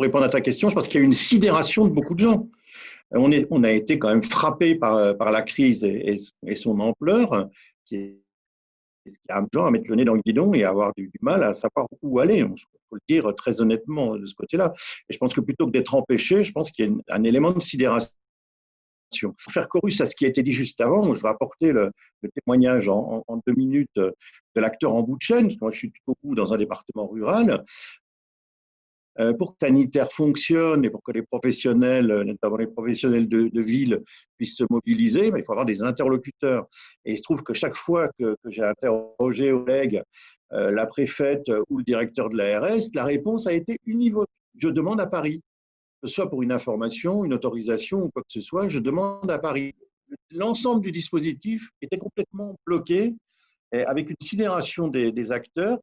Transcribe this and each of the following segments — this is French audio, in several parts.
pour répondre à ta question, je pense qu'il y a eu une sidération de beaucoup de gens. On a été quand même frappé par la crise et son ampleur, qui est ce qui a gens à mettre le nez dans le guidon et à avoir du mal à savoir où aller. Il faut le dire très honnêtement de ce côté-là. Et je pense que plutôt que d'être empêché, je pense qu'il y a un élément de sidération. Pour faire chorus à ce qui a été dit juste avant, je vais apporter le témoignage en 2 minutes de l'acteur en bout de chaîne, parce que moi je suis tout au bout dans un département rural. Pour que le sanitaire fonctionne et pour que les professionnels, notamment les professionnels de ville, puissent se mobiliser, il faut avoir des interlocuteurs. Et il se trouve que chaque fois que j'ai interrogé aux collègues la préfète ou le directeur de l'ARS, la réponse a été univoque. Je demande à Paris, que ce soit pour une information, une autorisation ou quoi que ce soit, je demande à Paris. L'ensemble du dispositif était complètement bloqué avec une sidération des acteurs.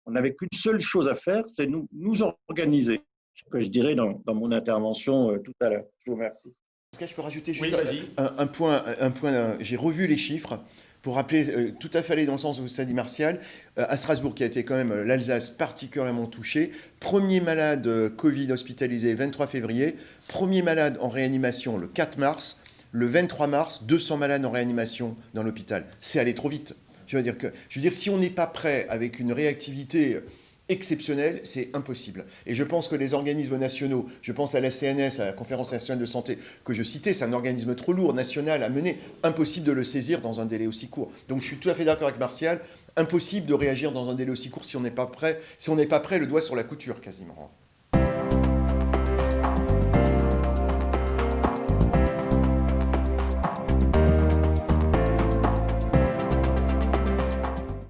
On n'avait qu'une seule chose à faire, c'est nous organiser. Ce que je dirais dans mon intervention tout à l'heure. Je vous remercie. Est-ce que je peux rajouter Oui, juste vas-y. un point, j'ai revu les chiffres pour rappeler tout à fait aller dans le sens où ça dit Martial. À Strasbourg, qui a été quand même l'Alsace particulièrement touchée, premier malade Covid hospitalisé 23 février, premier malade en réanimation le 4 mars, le 23 mars, 200 malades en réanimation dans l'hôpital. C'est allé trop vite. Je veux dire, si on n'est pas prêt avec une réactivité exceptionnelle, c'est impossible. Et je pense que les organismes nationaux, je pense à la CNS, à la Conférence nationale de santé, que je citais, c'est un organisme trop lourd, national à mener, impossible de le saisir dans un délai aussi court. Donc je suis tout à fait d'accord avec Martial, impossible de réagir dans un délai aussi court si on n'est pas prêt, le doigt sur la couture quasiment.